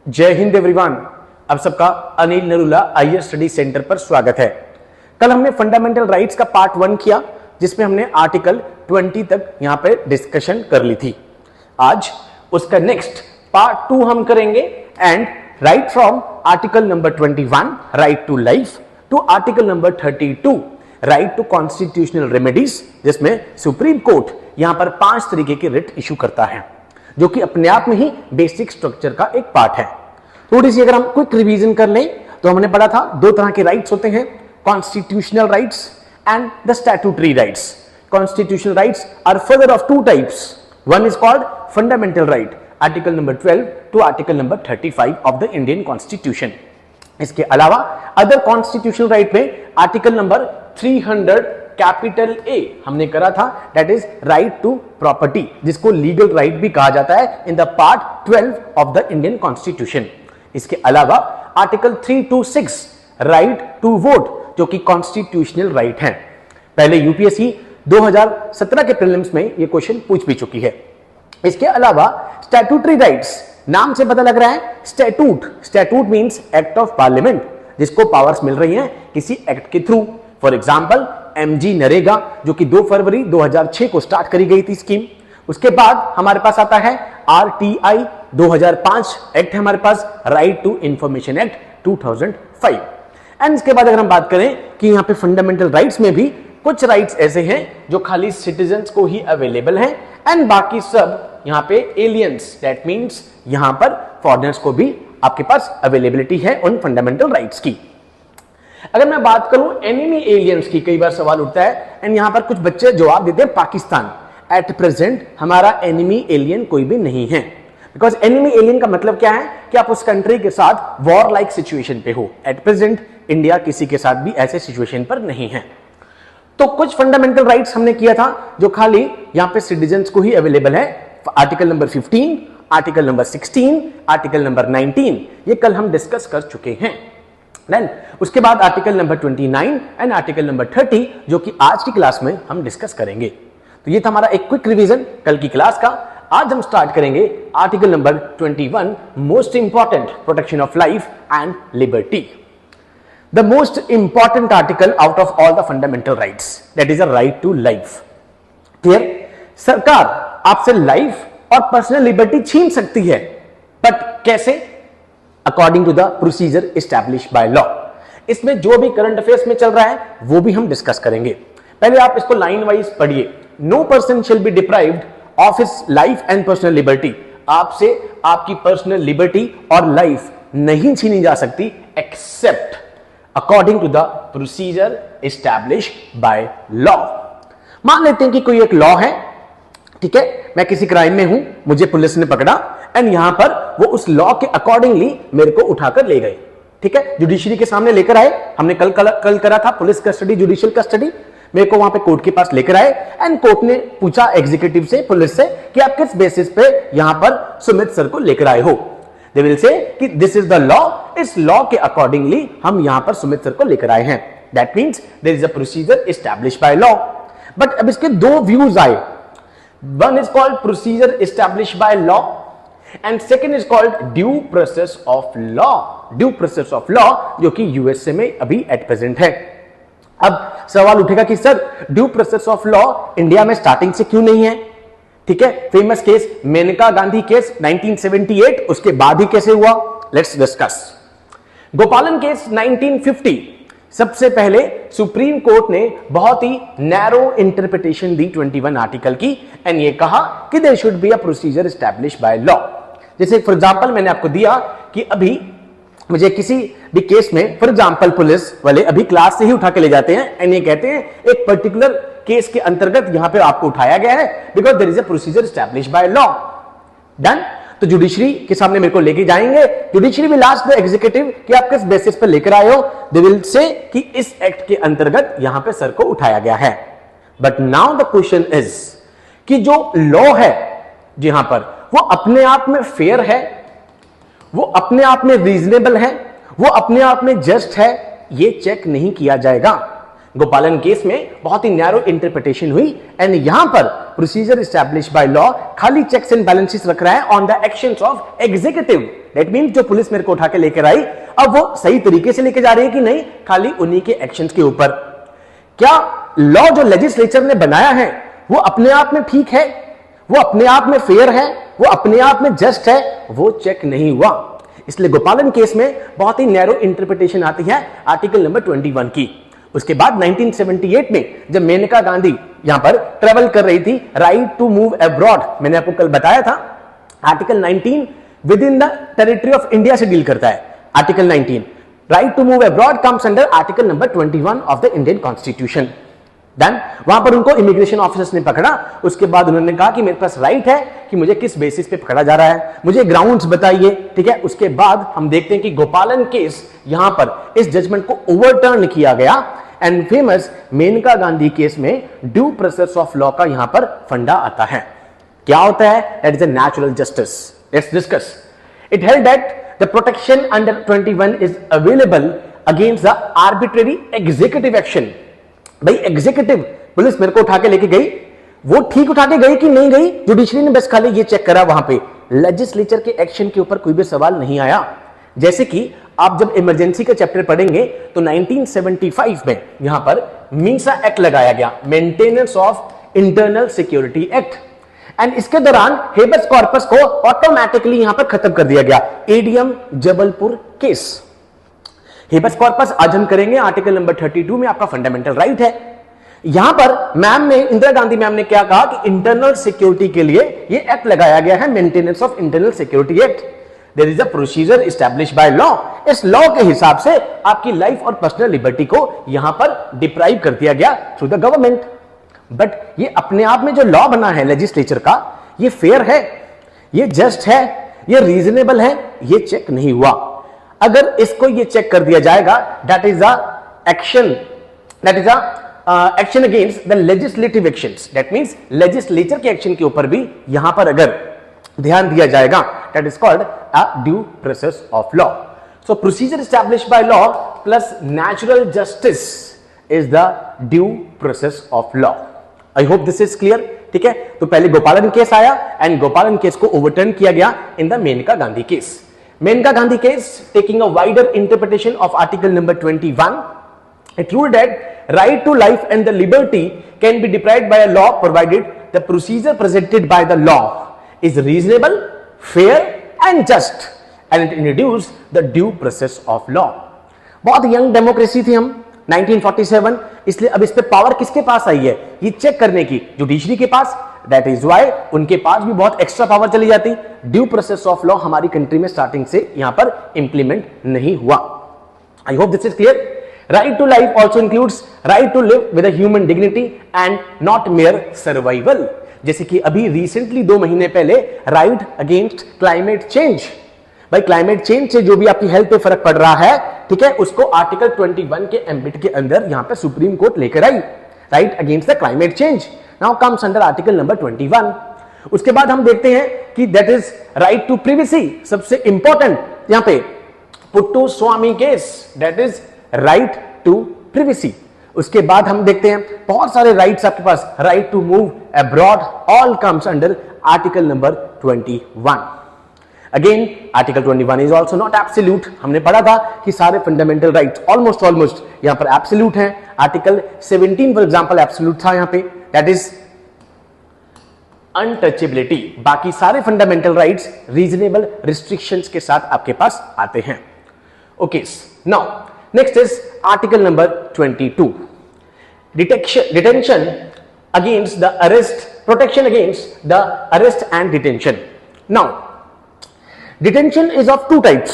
जय हिंद एवरीवन। अब सबका Anil Narula IAS study centre पर स्वागत है। कल हमने फंडामेंटल राइट्स का पार्ट 1 किया, जिसमें हमने आर्टिकल 20 तक यहां पे डिस्कशन कर ली थी। आज उसका नेक्स्ट पार्ट 2 हम करेंगे and right from article number 21 right to life to article number 32 right to constitutional remedies, जिसमें सुप्रीम कोर्ट यहां पर 5 तरीके के रिट इशू करता है, जो कि अपने आप में ही बेसिक स्ट्रक्चर का एक पार्ट है। थोड़ी सी अगर हम क्विक रिवीजन कर लें तो हमने पढ़ा था 2 तरह के राइट्स होते हैं, constitutional rights and the statutory rights. Constitutional rights are further of 2 types. One is called fundamental right, article number 12 to article number 35 of the Indian constitution. इसके अलावा अदर कॉन्स्टिट्यूशनल राइट में आर्टिकल नंबर 300 कैपिटल ए हमने करा था, that is right to property, जिसको legal right भी कहा जाता है in the part 12 of the Indian constitution. इसके अलावा article 3 to 6 right to vote, जो कि कॉन्स्टिट्यूशनल राइट है। पहले यूपीएससी 2017 के प्रीलिम्स में यह क्वेश्चन पूछ भी चुकी है। इसके अलावा स्टैट्यूटरी राइट्स, नाम से पता लग रहा है statute means act of parliament, जिसको पावर्स मिल रही हैं किसी एक्ट के through. For example MG NREGA, जो कि 2 फरवरी 2006 को स्टार्ट करी गई थी स्कीम। उसके बाद हमारे पास आता है आरटीआई 2005 एक्ट है हमारे पास, right to information act 2005। And इसके बाद अगर हम बात करें कि यहां पे फंडामेंटल राइट्स में भी कुछ राइट्स ऐसे हैं जो खाली सिटीजन्स को ही अवेलेबल हैं एंड बाकी सब यहां पे एलियंस, दैट मींस यहां पर फॉरेनर्स को भी आपके पास अवेलेबिलिटी है उन फंडामेंटल राइट्स की। अगर मैं बात करूं एनिमी एलियंस की, कई बार सवाल उठता है एंड यहां पर कुछ बच्चे जवाब देते हैं पाकिस्तान। एट प्रेजेंट हमारा एनिमी एलियन कोई भी नहीं है, बिकॉज एनिमी एलियन का मतलब क्या है कि आप उस कंट्री के साथ वॉर लाइक सिचुएशन पे हो। एट प्रेजेंट इंडिया किसी के साथ भी ऐसे सिचुएशन पर नहीं है। तो कुछ फंडामेंटल राइट्स हमने किया था जो खाली यहां पे सिटीजन्स को ही अवेलेबल है। Article number 15, article number 16, article number 19, ये कल हम डिस्कस कर चुके हैं। देन उसके बाद article number 29 and article number 30, जो कि आज की क्लास में हम डिस्कस करेंगे। तो ये था हमारा एक क्विक रिवीजन कल की क्लास का। आज हम स्टार्ट करेंगे article number 21, most important, protection of life and liberty. The most important article out of all the fundamental rights, that is a right to life. Clear? सरकार आपसे लाइफ और personal liberty छीन सकती है, बट कैसे? According to the procedure establish by law. इसमें जो भी करंट अफेयर्स में चल रहा है वो भी हम डिस्कस करेंगे। पहले आप इसको लाइन वाइज पढ़िए। No person shall be deprived of his life and personal liberty. आपसे आपकी पर्सनल लिबर्टी और लाइफ नहीं छीनी जा सकती except according to the procedure establish by law. मान लेते हैं कि कोई एक लॉ है, ठीक है, मैं किसी क्राइम में हूं, मुझे पुलिस ने पकड़ा एंड यहां पर वो उस लॉ के अकॉर्डिंगली मेरे को उठाकर ले गए, ठीक है, जुडिशरी के सामने लेकर आए। हमने कल करा था पुलिस कस्टडी, जुडिशियल कस्टडी। मेरे को वहां पे कोर्ट के पास लेकर आए एंड कोर्ट ने पूछा एग्जीक्यूटिव से, पुलिस से, कि आप किस बेसिस पे यहां पर सुमित सर को लेकर आए हो। दे विल से कि दिस इज द लॉ, इस लॉ के अकॉर्डिंगली हम यहां पर सुमित सर को लेकर आए हैं। That means there is a procedure establish by law. But अब इसके 2 व्यूज आए। One is called procedure establish by law and second is called due process of law. Due process of law जो कि USA में अभी at present है। अब सवाल उठेगा कि sir due process of law India में स्टार्टिंग से क्यों नहीं है? ठीक है, famous case Maneka Gandhi case 1978, उसके बाद ही कैसे हुआ? Let's discuss. गोपालन केस 1950, सबसे पहले सुप्रीम कोर्ट ने बहुत ही नैरो इंटरप्रिटेशन दी 21 आर्टिकल की एंड ये कहा कि there should be a procedure establish by law. जैसे फॉर एग्जांपल मैंने आपको दिया कि अभी मुझे किसी भी केस में फॉर एग्जांपल पुलिस वाले अभी क्लास से ही उठा के ले जाते हैं एंड ये कहते हैं एक पर्टिकुलर केस के अंतर्गत यहां पे आपको उठाया गया है because there is a procedure establish by law. Done? तो जुडिशरी के सामने मेरे को लेके जाएंगे, judiciary will ask the executive कि आप किस बेसिस पर लेकर आए हो। दे विल से कि इस एक्ट के अंतर्गत यहां पे सर को उठाया गया है। But now the question is कि जो लॉ है यहां पर वो अपने आप में फेयर है, वो अपने आप में रीजनेबल है, वो अपने आप में जस्ट है, ये चेक नहीं किया जाएगा। गोपालन केस में बहुत ही नैरो इंटरप्रिटेशन हुई एंड यहां पर प्रोसीजर एस्टैब्लिश बाय लॉ खाली चेक्स एंड बैलेंसेस रख रहा है on the actions of executive. That means जो पुलिस मेरे को उठा के लेकर आई, अब वो सही तरीके से लेके जा रही है कि नहीं, खाली उन्हीं के एक्शंस के ऊपर। क्या लॉ जो लेजिस्लेचर ने बनाया है वो अपने आप में ठीक है, वो अपने आप में फेयर है, वो अपने आप में जस्ट है, वो चेक नहीं हुआ। इसलिए गोपालन केस में बहुत ही नैरो इंटरप्रिटेशन आती है आर्टिकल नंबर 21 की। उसके बाद 1978 में जब मेनका गांधी यहां पर ट्रेवल कर रही थी, राइट टू मूव अब्रॉड, मैंने आपको कल बताया था article 19 within the territory of India से डील करता है। Article 19 right to move abroad comes under article number 21 of the Indian constitution. Then वहां पर उनको इमिग्रेशन ऑफिसर्स ने पकड़ा, उसके बाद उन्होंने कहा कि मेरे पास राइट है कि मुझे किस बेसिस पे पकड़ा जा रहा है, मुझे ग्राउंड्स बताइए, ठीक है। उसके बाद हम देखते हैं कि गोपालन केस यहां पर इस जजमेंट को ओवरटर्न किया गया and famous Maneka Gandhi case में ड्यू प्रोसेस ऑफ लॉ का यहां पर फंडा आता है। क्या होता है? That is a natural justice. Let's discuss. It held that the protection under 21 is available against the arbitrary executive action. भाई एग्जीक्यूटिव पुलिस मेरे को उठा के लेके गई, वो ठीक उठा के गई कि नहीं गई, जुडिशरी ने बस खाली ये चेक करा, वहां पे लेजिस्लेचर के एक्शन के ऊपर कोई भी सवाल नहीं आया। जैसे कि आप जब इमरजेंसी का चैप्टर पढ़ेंगे तो 1975 में यहां पर मीसा एक्ट लगाया गया, maintenance of internal security act, and इसके दौरान हेबस कॉर्पस को ऑटोमेटिकली यहां पर खत्म कर दिया गया। ADM Jabalpur case, habeas corpus आज हम करेंगे आर्टिकल नंबर 32 में, आपका फंडामेंटल राइट है। यहां पर मैम ने, इंदिरा गांधी मैम ने क्या कहा कि इंटरनल सिक्योरिटी के लिए ये एक्ट लगाया गया है, maintenance of internal security act. There is a procedure establish by law. इस लॉ के हिसाब से आपकी लाइफ और पर्सनल लिबर्टी को यहां पर डिप्राइव कर दिया गया थ्रू द गवर्नमेंट। बट ये अपने आप में जो लॉ बना है लेजिस्लेचर का, ये फेयर है, ये जस्ट है, ये रीजनेबल है, ये चेक नहीं हुआ। अगर इसको ये चेक कर दिया जाएगा, that is the action, that is the action against the legislative actions. That means legislature के एक्शन के ऊपर भी यहां पर अगर ध्यान दिया जाएगा, that is called a due process of law. So procedure established by law plus natural justice is the due process of law. I hope this is clear, ठीक है। तो पहले गोपालन केस आया एंड गोपालन केस को ओवरटर्न किया गया in the Maneka Gandhi case. Menka Gandhi case, taking a wider interpretation of article number 21, it ruled that right to life and the liberty can be deprived by a law provided the procedure presented by the law is reasonable, fair and just, and it introduced the due process of law. बहुत young democracy थी हम 1947, इसलिए अब इस पे power किसके पास आई है ये चेक करने की? जुडिशरी के पास। दैट इज वाई उनके पास भी बहुत एक्स्ट्रा पावर चली जाती। ड्यू प्रोसेस ऑफ लॉ हमारी कंट्री में स्टार्टिंग से यहां पर इंप्लीमेंट नहीं हुआ। I hope this is clear. Right to life also includes right to live with a human dignity and not mere survival. जैसे कि अभी रिसेंटली 2 महीने पहले राइट अगेंस्ट क्लाइमेट चेंज, भाई क्लाइमेट चेंज से जो भी आपकी हेल्थ पे फर्क पड़ रहा है, ठीक है, उसको आर्टिकल 21 के एम्बिट के अंदर यहां पे सुप्रीम कोर्ट लेकर आई। Right against the climate change now comes under article number 21। उसके बाद हम देखते हैं कि that is right to privacy, सबसे इंपॉर्टेंट यहां पे Puttaswamy case, that is right to privacy. उसके बाद हम देखते हैं बहुत सारे राइट्स आपके पास, right to move abroad, all comes under article number 21। Again article 21 is also not absolute. हमने पढ़ा था कि सारे फंडामेंटल राइट्स ऑलमोस्ट यहां पर एब्सोल्यूट हैं। आर्टिकल 17 फॉर एग्जांपल एब्सोल्यूट था यहां पे, दैट इज अनटचेबिलिटी। बाकी सारे फंडामेंटल राइट्स रीजनेबल रिस्ट्रिक्शंस के साथ आपके पास आते हैं। Okay, now next is article number 22, detention against the arrest, protection against the arrest and detention. Now detention is of 2 types.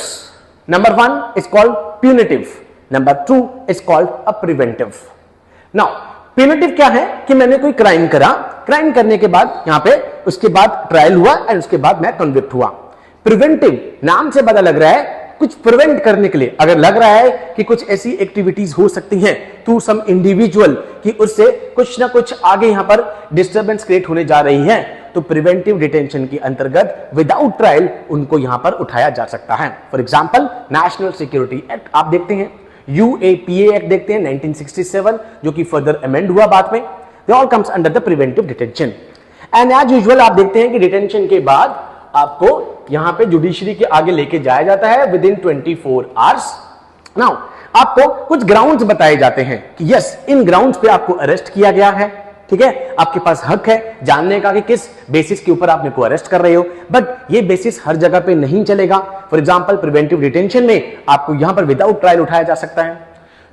Number 1 is called punitive, number 2 is called a preventive. Now punitive क्या है कि मैंने कोई crime करा, crime करने के बाद यहां पे उसके बाद ट्रायल हुआ एंड उसके बाद मैं कन्विक्ट हुआ। प्रिवेंटिव नाम से पता लग रहा है कुछ प्रिवेंट करने के लिए, अगर लग रहा है कि कुछ ऐसी एक्टिविटीज हो सकती हैं टू सम इंडिविजुअल कि उससे कुछ ना कुछ आगे यहां पर डिस्टर्बेंस क्रिएट होने जा रही है, तो प्रिवेंटिव डिटेंशन के अंतर्गत विदाउट ट्रायल उनको यहां पर उठाया जा सकता है। For example national security act आप देखते हैं, यूएपीए एक्ट देखते हैं 1967 जो कि फर्दर अमेंड हुआ बाद में, they all comes under the preventive detention. And as usual आप देखते हैं कि डिटेंशन के बाद आपको यहां पे जुडिशरी के आगे लेके जाया जाता है विद इन 24 आवर्स। नाउ आपको कुछ ग्राउंड्स बताए जाते हैं कि यस इन ग्राउंड्स पे आपको अरेस्ट किया गया है, ठीक है, आपके पास हक है जानने का कि किस बेसिस के ऊपर आप मेरे को अरेस्ट कर रहे हो, बट ये बेसिस हर जगह पे नहीं चलेगा। फॉर एग्जांपल प्रिवेंटिव डिटेंशन में आपको यहां पर विदाउट ट्रायल उठाया जा सकता है।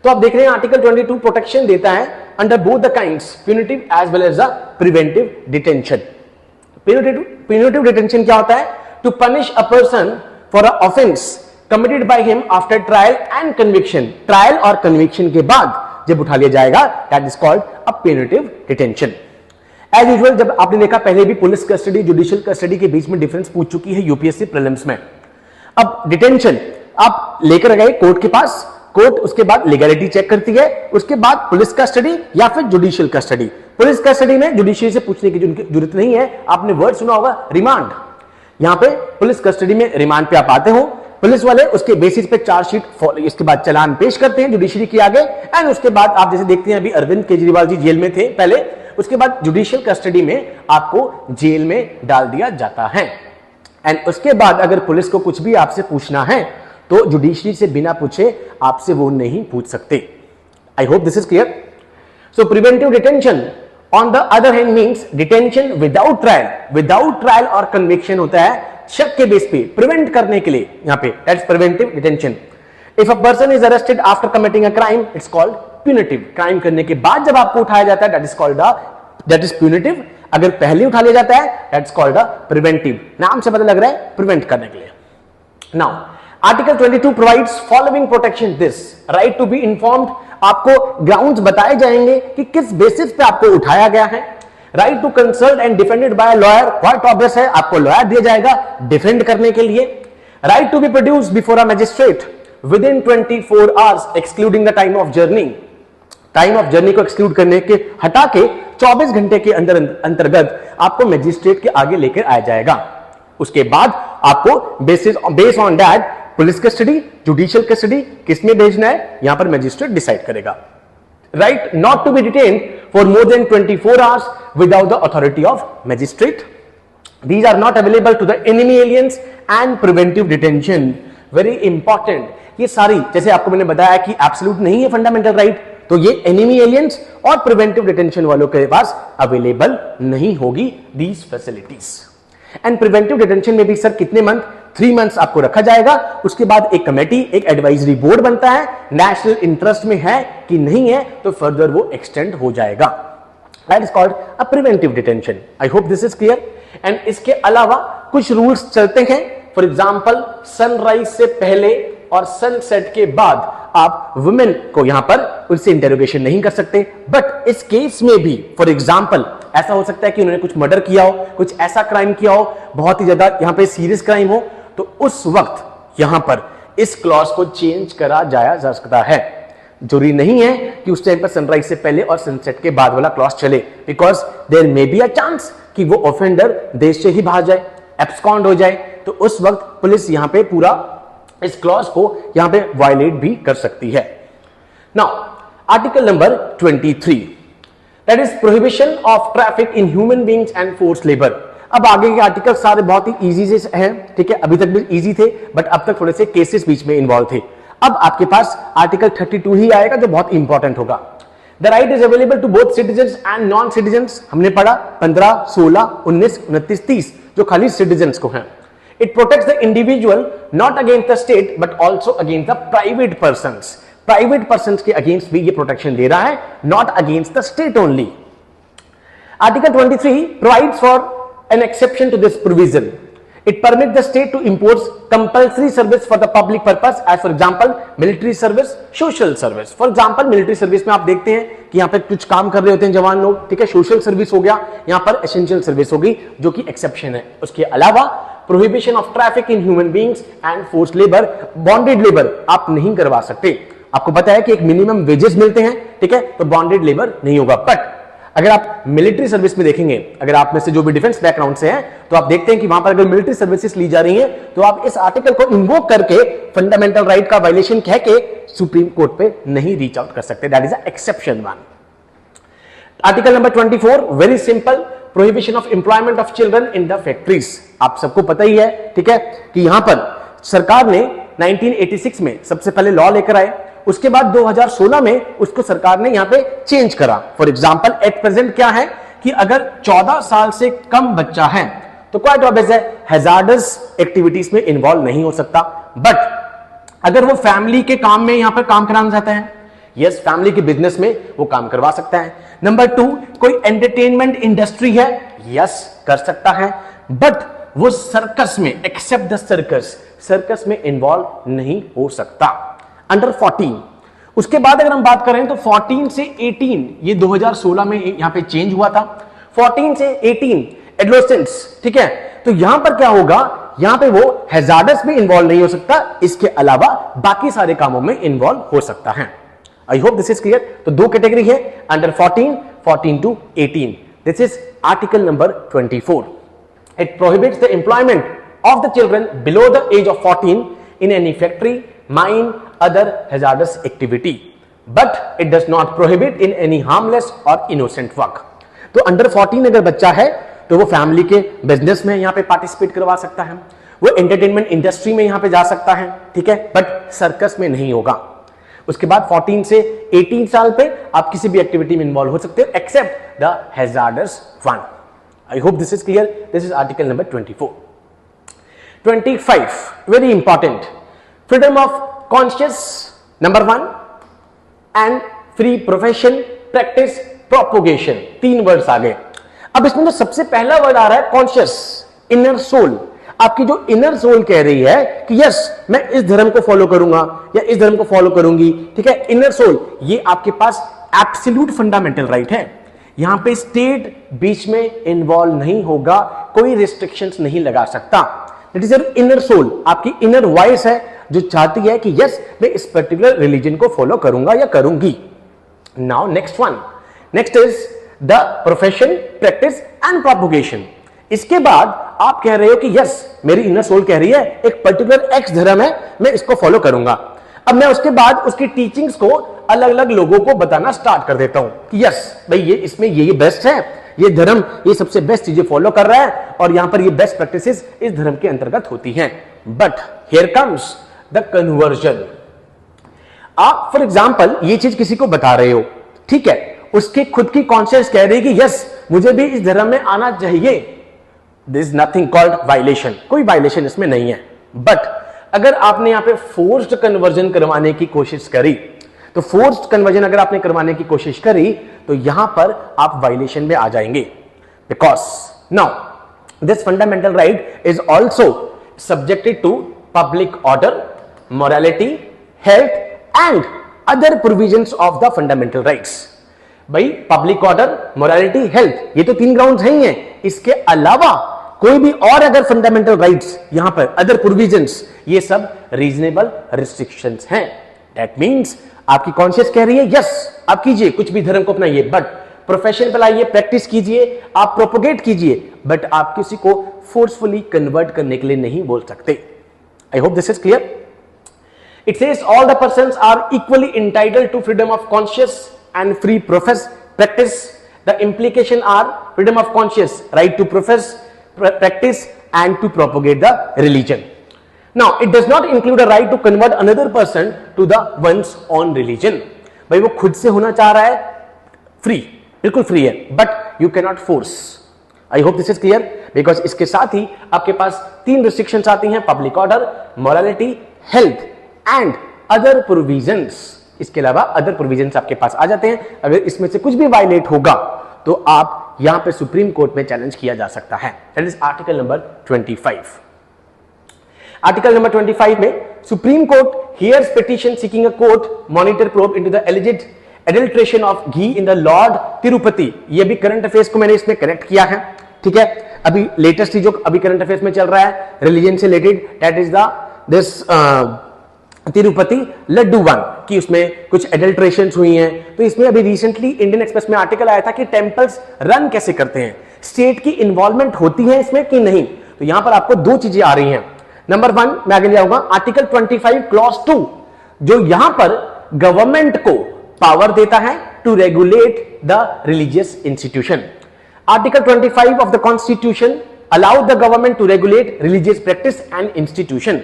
तो आप देख रहे हैं आर्टिकल 22 प्रोटेक्शन देता है under both the kinds, punitive as well as the preventive detention. Punitive detention क्या होता है? To punish a person for a offence committed by him after trial and conviction. Trial और कन्विक्शन के बाद जब उठा लिया जाएगा that is called a punitive detention. As usual जब आपने देखा पहले भी पुलिस कस्टडी जुडिशियल कस्टडी के बीच में डिफरेंस पूछ चुकी है यूपीएससी प्रीलिम्स में। अब डिटेंशन आप लेकर गए कोर्ट के पास, कोर्ट उसके बाद लीगैलिटी चेक करती है, उसके बाद पुलिस कस्टडी या फिर जुडिशियल कस्टडी। पुलिस कस्टडी में जुडिशियरी से पूछने की जरूरत नहीं है, आपने वर्ड सुना होगा रिमांड। यहां पे पुलिस कस्टडी में रिमांड पे आप आते हो, पुलिस वाले उसके बेसिस पे चार्जशीट इसके बाद चालान पेश करते हैं जुडिशरी के आगे, एंड उसके बाद आप जैसे देखते हैं अभी अरविंद केजरीवाल जी जेल में थे पहले, उसके बाद जुडिशियल कस्टडी में आपको जेल में डाल दिया जाता है। एंड उसके बाद अगर पुलिस को कुछ भी आपसे पूछना है तो जुडिशरी से बिना पूछे आपसे वो नहीं पूछ सकते। आई hope this is clear. So preventive detention on the other hand means detention without trial. Without trial और कन्विक्शन होता है शक के बेस पे प्रिवेंट करने के लिए, यहां पे that's preventive detention. If a person is arrested after committing a crime it's called punitive. Crime करने के बाद जब आपको उठाया जाता है that is called that is punitive. अगर पहले उठा लिया जाता है दैट्स कॉल्ड प्रिवेंटिव। नाम से पता लग रहा है प्रिवेंट करने के लिए। Now article 22 provides following protection this right to be informed. आपको ग्राउंड्स बताए जाएंगे कि किस बेसिस पे आपको उठाया गया है। Right to consult and defended by lawyer, quite obvious है आपको लॉयर दिया जाएगा डिफेंड करने के लिए। Right to be produce before a magistrate within 24 hours excluding the time of journey. Time of journey को एक्सक्लूड करने के हटा के 24 घंटे के अंतर्गत आपको मैजिस्ट्रेट के आगे लेकर आया जाएगा। उसके बाद आपको base on that police custody judicial custody किसमें भेजना है यहां पर मैजिस्ट्रेट डिसाइड करेगा। Right not to be detained for more than 24 hours without the authority of magistrate. These are not available to the enemy aliens and preventive detention. Very important. ये सारी जैसे आपको मैंने बताया कि एब्सोल्यूट नहीं है फंडामेंटल राइट, तो ये एनिमी एलियंस और प्रिवेंटिव डिटेंशन वालों के पास अवेलेबल नहीं होगी these facilities. And preventive detention में भी सर कितने मंथ? 3 मंथ्स आपको रखा जाएगा। उसके बाद एक कमेटी एक एडवाइजरी बोर्ड बनता है, नेशनल इंटरेस्ट में है कि नहीं है तो फर्दर वो एक्सटेंड हो जाएगा। That is called a preventive detention. I hope this is clear. And इसके अलावा कुछ रूल्स चलते हैं। फॉर एग्जाम्पल सनराइज से पहले और सनसेट के बाद आप वुमेन को यहां पर उनसे इंटेरोगेशन नहीं कर सकते। बट इस केस में भी फॉर एग्जाम्पल ऐसा हो सकता है कि उन्होंने कुछ मर्डर किया हो, कुछ ऐसा क्राइम किया हो, बहुत ही ज्यादा यहां पे सीरियस क्राइम हो, तो उस वक्त यहां पर इस क्लॉज को चेंज करा जाया जा सकता है। जरूरी नहीं है कि उस टाइम पर सनराइज से पहले और सनसेट के बाद वाला क्लॉज चले, because there may be a chance कि वो ऑफेंडर देश से ही भाग जाए, एब्सकॉन्ड हो जाए, तो उस वक्त पुलिस यहां पे पूरा इस क्लॉज को यहां पे वायलेट भी कर सकती है। Now article number 23 that is prohibition of traffic in human beings and force labour. अब आगे के आर्टिकल सारे बहुत ही इजी से हैं, ठीक है, अभी तक भी इजी थे बट अब तक थोड़े से केसेस बीच में इन्वॉल्व थे। अब आपके पास आर्टिकल 32 ही आएगा जो बहुत इंपॉर्टेंट होगा। The right is available to both citizens and non citizens. हमने पढ़ा 15, 16, 19, 29, 30 जो खाली सिटीजन्स को हैं। It protects the individual not against the state but also against the private persons. Private persons के अगेंस्ट भी ये प्रोटेक्शन दे रहा है, not against the state only. Article 23 provides for an exception to this provision. It permits the state to impose compulsory service for the public purpose as for example military service, social service. For example military service में आप देखते हैं कि यहाँ पे कुछ काम कर रहे होते हैं जवान लोग, ठीक है, सोशल सर्विस हो गया, यहाँ पर एसेंशियल सर्विस हो गई जो कि एक्सेप्शन है। उसके अलावा prohibition of traffic in human beings and force labour, bonded labour आप नहीं करवा सकते। आपको पता है कि एक मिनिमम वेजेस मिलते हैं, ठीक है, तो बॉन्डेड लेबर नहीं होगा। बट अगर आप मिलिट्री सर्विस में देखेंगे, अगर आप में से जो भी डिफेंस बैकग्राउंड से हैं, तो आप देखते हैं कि वहां पर अगर मिलिट्री सर्विसेज ली जा रही हैं, तो आप इस आर्टिकल को इन्वोक करके फंडामेंटल राइट का वायलेशन कह के सुप्रीम कोर्ट पे नहीं रीच आउट कर सकते। That is a exception one. Article number 24, very simple, prohibition of employment of children in the factories. आप सबको पता ही है, ठीक है, कि यहां पर सरकार ने 1986 में सबसे पहले लॉ लेकर आए, उसके बाद 2016 में उसको सरकार ने यहां पे चेंज करा। फॉर एग्जांपल एट प्रेजेंट क्या है कि अगर 14 साल से कम बच्चा है तो क्वाइट ऑब्वियस है हैजार्डस एक्टिविटीज में इन्वॉल्व नहीं हो सकता। बट अगर वो फैमिली के काम में यहां पर काम कराना चाहता है, यस, फैमिली के बिजनेस में वो काम करवा सकता है। नंबर 2, कोई एंटरटेनमेंट इंडस्ट्री है, यस, कर सकता है, बट वो सर्कस में, एक्सेप्ट द सर्कस में इन्वॉल्व नहीं हो सकता। अंडर 14, उसके बाद अगर हम बात करें तो 14 से 18, ये 2016 में यहां पे चेंज हुआ था, 14 से 18 एडोलेसेंट्स, ठीक है, तो यहां पर क्या होगा, यहां पे वो हैजार्डस में इन्वॉल्व नहीं हो सकता, इसके अलावा बाकी सारे कामों में इन्वॉल्व हो सकता है। I hope this is clear. तो दो कैटेगरी है, under 14, 14 to 18। This is article number 24। It prohibits the employment of the children below the age of 14 in any factory, mine, other hazardous activity, but it does not prohibit in any harmless or innocent work। तो under 14 अगर बच्चा है तो वो family के business में यहां पे पार्टिसिपेट करवा सकता है, वो एंटरटेनमेंट इंडस्ट्री में यहां पे जा सकता है, ठीक है, बट सर्कस में नहीं होगा। उसके बाद 14 से 18 साल पे आप किसी भी एक्टिविटी में इन्वॉल्व हो सकते हो except the hazardous one. I hope this is clear. This is article number 24। 25, very important, freedom of conscious number 1 and free profession, practice, propagation. 3 words आ गए। अब इसमें जो सबसे पहला वर्ड आ रहा है कॉन्शियस, इनर सोल। आपकी जो इनर सोल कह रही है कि यस मैं इस धर्म को फॉलो करूंगा या इस धर्म को फॉलो करूंगी, ठीक है, इनर सोल, ये आपके पास एब्सोल्यूट फंडामेंटल राइट है। यहां पे स्टेट बीच में इन्वॉल्व नहीं होगा, कोई रिस्ट्रिक्शंस नहीं लगा सकता। That is your inner soul, आपकी इनर वॉइस है जो चाहती है कि यस मैं इस पर्टिकुलर रिलीजन को फॉलो करूंगा या करूंगी। Now next one, next is the profession, practice and propagation. इसके बाद आप कह रहे हो कि यस मेरी इनर सोल कह रही है एक पर्टिकुलर एक्स धर्म है, मैं इसको फॉलो करूंगा। अब मैं उसके बाद उसकी टीचिंग्स को अलग अलग लोगों को बताना स्टार्ट कर देता हूं कि यस भाई ये इसमें ये बेस्ट है, ये धर्म ये सबसे बेस्ट चीजें फॉलो कर रहा है और यहां पर ये बेस्ट प्रैक्टिसेस इस धर्म के अंतर्गत होती हैं। But here comes the conversion. आप फॉर एग्जाम्पल ये चीज किसी को बता रहे हो, ठीक है, उसकी खुद की कॉन्शियस कह रही है कि यस मुझे भी इस धर्म में आना चाहिए। This is nothing called violation, कोई वायलेशन इसमें नहीं है। बट अगर आपने यहां पे फोर्स्ड कन्वर्जन करवाने की कोशिश करी, तो फोर्स्ड कन्वर्जन अगर आपने करवाने की कोशिश करी तो यहां पर आप वायलेशन में आ जाएंगे। Because now this fundamental right is also subjected to public order, morality, health and other provisions of the fundamental rights। भाई पब्लिक ऑर्डर, मोरालिटी, हेल्थ, ये तो 3 ग्राउंड्स ही हैं। इसके अलावा कोई भी और अगर फंडामेंटल राइट्स यहां पर अदर प्रोविजंस, ये सब रीजनेबल रिस्ट्रिक्शंस हैं। दैट मींस आपकी कॉन्शियस कह रही है यस आप कीजिए, कुछ भी धर्म को अपनाइए, बट प्रोफेशन पे लाइए, प्रैक्टिस कीजिए, आप प्रोपोगेट कीजिए, बट आप किसी को फोर्सफुली कन्वर्ट करने के लिए नहीं बोल सकते। I hope this is clear. It says all the persons are equally entitled to freedom of conscience and free practice. The implication are freedom of conscience, right to profess, practice and to propagate the religion. Now, it does not include a right to convert another person to the one's own religion. भाई वो खुद से होना चाह रहा है, free, बिल्कुल free है, but you cannot force. I hope this is clear. Because इसके साथ ही आपके पास 3 रिस्ट्रिक्शंस आती हैं, public order, morality, health and other provisions. इसके अलावा अदर प्रोविजंस आपके पास आ जाते हैं। अगर इसमें से कुछ भी वायलेट होगा तो आप यहां पे सुप्रीम कोर्ट में चैलेंज किया जा सकता है। That is article number 25। Article number 25 में Supreme Court hears petition seeking a court monitor probe into the alleged adulteration of ghee in the Lord Tirupati. ये भी करंट अफेयर्स को मैंने इसमें कनेक्ट किया है, ठीक है। अभी लेटेस्ट जो अभी करंट अफेयर्स में चल रहा है रिलीजन से related, that is the this Tirupati laddu one की उसमें कुछ एडल्ट्रेशन हुई हैं। तो इसमें अभी रिसेंटली इंडियन एक्सप्रेस में आर्टिकल आया था कि टेम्पल्स रन कैसे करते हैं, स्टेट की इन्वॉल्वमेंट होती है इसमें कि नहीं। तो यहां पर आपको दो चीजें आ रही हैं। नंबर 1 मैं आगे जाऊंगा, आर्टिकल 25 क्लॉज 2 जो यहां पर गवर्नमेंट को पावर देता है to regulate the religious institution. Article 25 of the constitution allow the government to regulate religious practice and institution.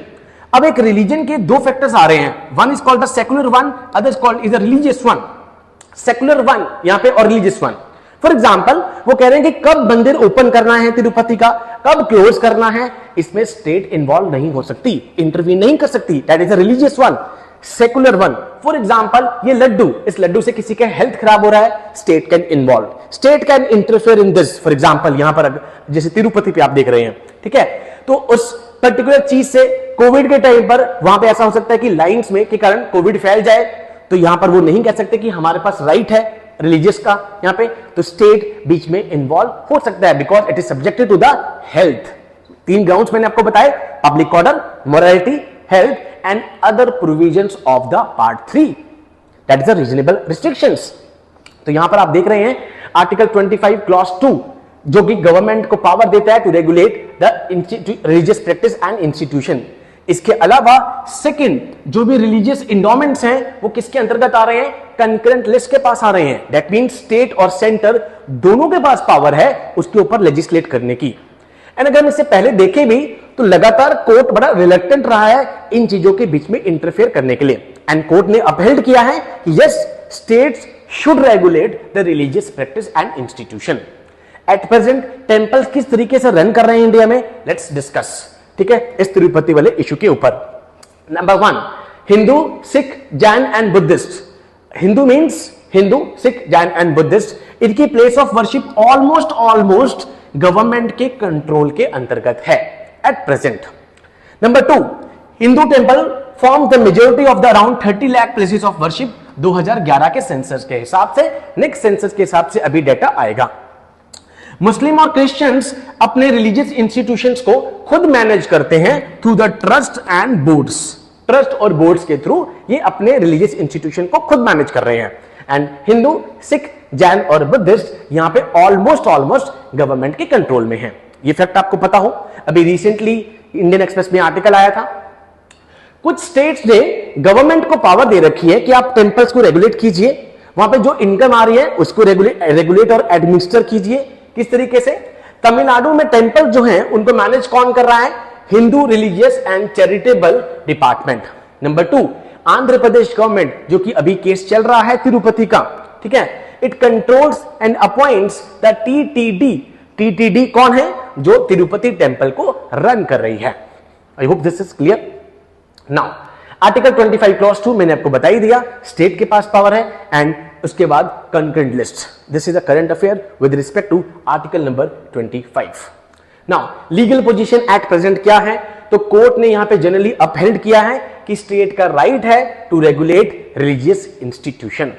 अब एक रिलीजन के दो फैक्टर्स आ रहे हैं, one is called the secular one, other is called is the religious one. Secular one यहां पे और रिलीजियस वन। फॉर एग्जाम्पल वो कह रहे हैं कि कब मंदिर ओपन करना है तिरुपति का, कब क्लोज करना है, इसमें स्टेट इन्वॉल्व नहीं हो सकती, इंटरव्यू नहीं कर सकती, that is a religious one. Secular one, for example ये लड्डू, इस लड्डू से किसी का हेल्थ खराब हो रहा है, state can involve, state can interfere in this. For example यहां पर जैसे तिरुपति पे आप देख रहे हैं, ठीक है, तो उस पर्टिकुलर चीज से कोविड के टाइम पर वहां पे ऐसा हो सकता है कि लाइंस में के कारण कोविड फैल जाए, तो यहां पर वो नहीं कह सकते कि हमारे पास राइट है रिलीजियस का यहां पे, तो स्टेट बीच में इन्वॉल्व हो सकता है because it is subjected to the health. 3 grounds मैंने आपको बताए, public order, morality, health and other provisions of the part 3, that is the reasonable restrictions. तो यहां पर आप देख रहे हैं आर्टिकल 25 क्लॉज 2 जो कि गवर्नमेंट को पावर देता है to regulate the religious practice and institution. इसके अलावा सेकंड जो भी रिलीजियस इंडोमेंट्स हैं वो किसके अंतर्गत आ रहे हैं, कंकरेंट लिस्ट के पास आ रहे हैं। दैट मींस स्टेट और सेंटर दोनों के पास पावर है उसके ऊपर लेजिस्लेट करने की। एंड अगर हम इससे पहले देखें भी तो लगातार कोर्ट बड़ा रिलक्टेंट रहा है इन चीजों के बीच में इंटरफेयर करने के लिए, एंड कोर्ट ने अपहेल्ड किया है कि yes states should regulate the religious practice and institution. At present temples किस तरीके से रन कर रहे हैं इंडिया में, लेट्स डिस्कस, ठीक है, इस तिरुपति वाले इशू के ऊपर। Number 1 Hindu, Sikh, Jain and Buddhist. Hindu means Hindu, Sikh, Jain and Buddhist, इनकी place of worship almost government के कंट्रोल के अंतर्गत है at present. Number 2 Hindu temple form the majority of the around 30 lakh places of worship 2011 के सेंसस के हिसाब से, नेक्स्ट सेंसस के हिसाब से अभी डेटा आएगा। मुस्लिम और क्रिश्चियंस अपने रिलीजियस इंस्टीट्यूशंस को खुद मैनेज करते हैं through the trust and boards. Trust और बोर्ड्स के थ्रू ये अपने रिलीजियस इंस्टीट्यूशन को खुद मैनेज कर रहे हैं। एंड हिंदू, सिख, जैन और बुद्धिस्ट यहां पे ऑलमोस्ट गवर्नमेंट के कंट्रोल में है। ये फैक्ट आपको पता हो, अभी रिसेंटली इंडियन एक्सप्रेस में आर्टिकल आया था। कुछ स्टेट्स ने गवर्नमेंट को पावर दे रखी है कि आप टेंपल्स को रेगुलेट कीजिए, वहां पे जो इनकम आ रही है उसको रेगुलेट और एडमिनिस्टर कीजिए। किस तरीके से, तमिलनाडु में टेंपल जो हैं उनको मैनेज कौन कर रहा है, Hindu religious and charitable department. Number 2 Andhra Pradesh government जो कि अभी केस चल रहा है तिरुपति का, ठीक है, it controls and appoints the TTD. TTD कौन है, जो तिरुपति टेंपल को रन कर रही है। I hope this is clear. Now article 25 clause 2 मैंने आपको बता ही दिया, स्टेट के पास पावर है, एंड उसके बाद concurrent list. This is a current affair with respect to article number 25। Now legal position at present क्या है, तो कोर्ट ने यहां पे जनरली अपहेल्ड किया है कि स्टेट का राइट है टू रेगुलेट रिलीजियस इंस्टीट्यूशन,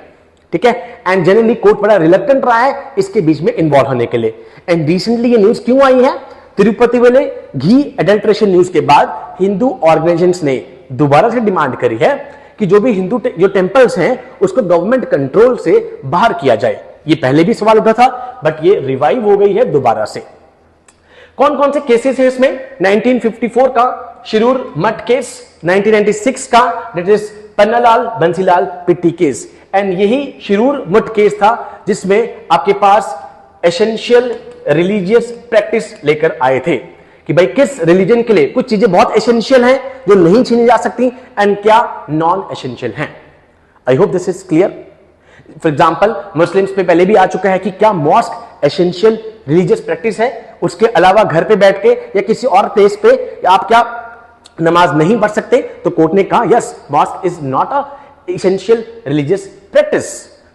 ठीक है, एंड जनरली कोर्ट बड़ा रिलक्टेंट रहा है इसके बीच में इन्वॉल्व होने के लिए। एंड रिसेंटली ये न्यूज क्यों आई है, तिरुपति वाले घी एडल्ट्रेशन न्यूज के बाद हिंदू ऑर्गेनाइजेशंस ने दोबारा से डिमांड करी है कि जो भी हिंदू जो टेंपल्स हैं उसको गवर्नमेंट कंट्रोल से बाहर किया जाए। ये पहले भी सवाल उठा था बट ये रिवाइव हो गई है दोबारा से। कौन कौन से केसेस हैं इसमें, 1954 का शिरूर मठ केस, 1996 का दैट इज पन्नालाल बंसीलाल पिट्टी केस, एंड यही शिरूर मठ केस था जिसमें आपके पास एसेंशियल रिलीजियस प्रैक्टिस लेकर आए थे कि भाई किस रिलीजन के लिए कुछ चीजें बहुत एसेंशियल हैं जो नहीं छीनी जा सकती एंड क्या नॉन एसेंशियल हैं। I hope this is clear. For example Muslims पे पहले भी आ चुका है कि क्या मॉस्क एसेंशियल रिलीजियस प्रैक्टिस है, उसके अलावा घर पे बैठ के या किसी और प्लेस पे आप क्या नमाज नहीं पढ़ सकते, तो कोर्ट ने कहा yes mosque is not a essential religious practice,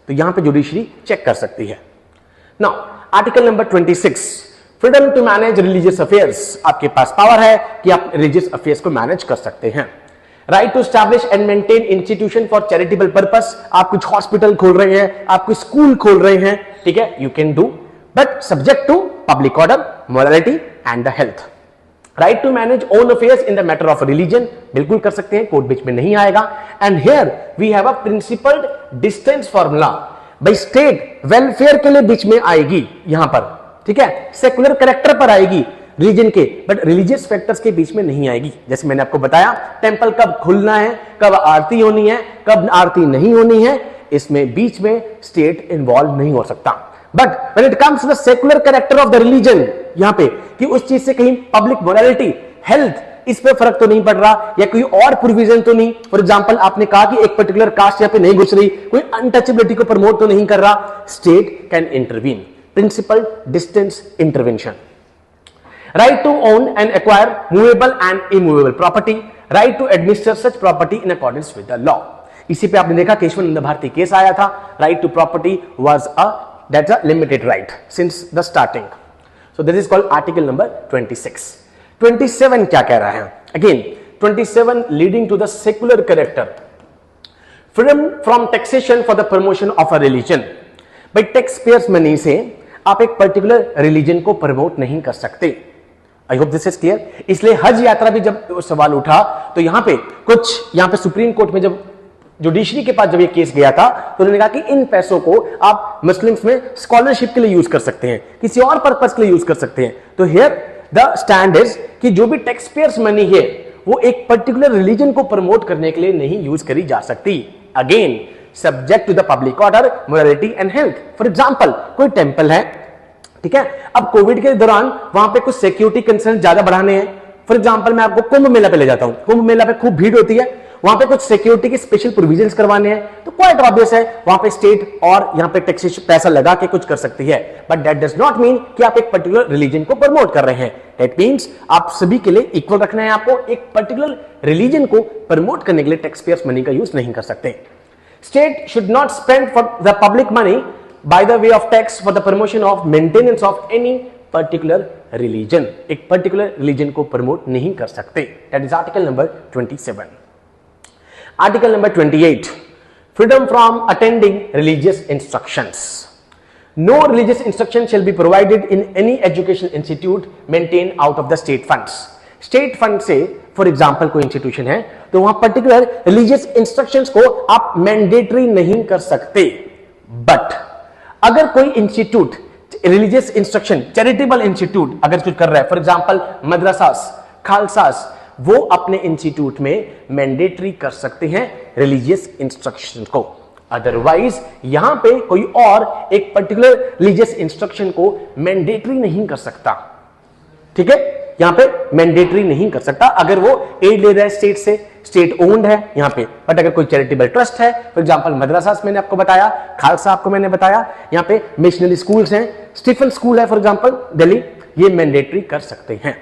तो यहां पे जुडिशरी चेक कर सकती है। Now article number 26 freedom to manage religious affairs, आपके पास पावर है कि आप रिलीजियस अफेयर्स को मैनेज कर सकते हैं। Right to establish and maintain institution for charitable purpose, आप कुछ हॉस्पिटल खोल रहे हैं, आप कुछ स्कूल खोल रहे हैं, ठीक है, you can do but subject to public order, morality and the health. Right to manage own affairs in the matter of religion, बिल्कुल कर सकते हैं, कोर्ट बीच में नहीं आएगा। And here we have a principled distance formula, भाई state welfare के लिए बीच में आएगी यहां पर, ठीक है, सेकुलर कैरेक्टर पर आएगी रिलीजन के, बट रिलीजियस फैक्टर्स के बीच में नहीं आएगी। जैसे मैंने आपको बताया टेंपल कब खुलना है, कब आरती होनी है, कब आरती नहीं होनी है, इसमें बीच में स्टेट इन्वॉल्व नहीं हो सकता। But when it comes to the secular character of the religion, यहां पे कि उस चीज से कहीं पब्लिक मोरालिटी, हेल्थ, इस पे फर्क तो नहीं पड़ रहा, या कोई और प्रोविजन तो नहीं। फॉर एग्जांपल आपने कहा कि एक पर्टिकुलर कास्ट यहां पे नहीं घुस रही, कोई अनटचेबिलिटी को प्रमोट तो नहीं कर रहा, state can intervene, principle distance intervention. Right to own and acquire movable and immovable property, right to administer such property in accordance with the law. इसी पे आपने देखा केशवानंद भारती केस आया था, right to property was that's a limited right since the starting. So this is called article number 26. 27 क्या कह रहा है? Again 27 leading to the secular character, freedom from taxation for the promotion of a religion. by tax payers money से आप एक particular religion को promote नहीं कर सकते। आई होप दिस इज क्लियर। इसलिए हज यात्रा भी जब सवाल उठा तो यहां पे सुप्रीम कोर्ट में जब जुडिशरी के पास जब ये केस गया था तो उन्होंने कहा कि इन पैसों को आप मुस्लिम्स में स्कॉलरशिप के लिए यूज कर सकते हैं, किसी और पर्पस के लिए यूज कर सकते हैं। तो हियर द स्टैंड इज कि जो भी टैक्स पेयर्स मनी है वो एक पर्टिकुलर रिलीजन को प्रमोट करने के लिए नहीं यूज करी जा सकती। Again subject to the public order, morality and health. For example कोई टेंपल है, ठीक है, अब कोविड के दौरान वहां पे कुछ सिक्योरिटी कंसर्न ज्यादा बढ़ाने हैं। फॉर एग्जांपल मैं आपको कुंभ मेला पे ले जाता हूं, कुंभ मेला पे खूब भीड़ होती है, वहां पे कुछ सिक्योरिटी के स्पेशल प्रोविजंस करवाने हैं, तो क्वाइट ऑब्वियस है वहां पे स्टेट और यहां पे टैक्सेशन पैसा लगा के कुछ कर सकती है। But that does not mean कि आप एक पर्टिकुलर रिलीजन को प्रमोट कर रहे हैं। दैट मीन्स आप सभी के लिए इक्वल रखना है, आपको एक पर्टिकुलर रिलीजन को प्रमोट करने के लिए टैक्स पेयर्स मनी का यूज नहीं कर सकते। State should not spend for the public money by the way of tax for the promotion of maintenance of any particular religion, एक particular religion को promote नहीं कर सकते। That is article number 27. Article number 28, freedom from attending religious instructions. No religious instruction shall be provided in any education institute maintained out of the state funds. State fund से for example कोई institution है तो वहां particular religious instructions को आप mandatory नहीं कर सकते। बट अगर कोई institute religious instruction, charitable institute अगर कुछ कर रहा है, फॉर एग्जांपल मदरसास, खालसास, वो अपने इंस्टीट्यूट में मैंडेटरी कर सकते हैं रिलीजियस इंस्ट्रक्शन को। अदरवाइज यहां पे कोई और एक पर्टिकुलर रिलीजियस इंस्ट्रक्शन को मैंडेटरी नहीं कर सकता। ठीक है, यहां पे मैंडेटरी नहीं कर सकता अगर वो एड ले रहा है स्टेट से, स्टेट ओन्ड है यहां पे। बट अगर कोई चैरिटेबल ट्रस्ट है, फॉर एग्जांपल मदरसास मैंने आपको बताया, खालसा आपको मैंने बताया, यहां पे मिशनरी स्कूल्स हैं, स्टीफन स्कूल है फॉर एग्जांपल दिल्ली, ये मैंडेटरी कर सकते हैं।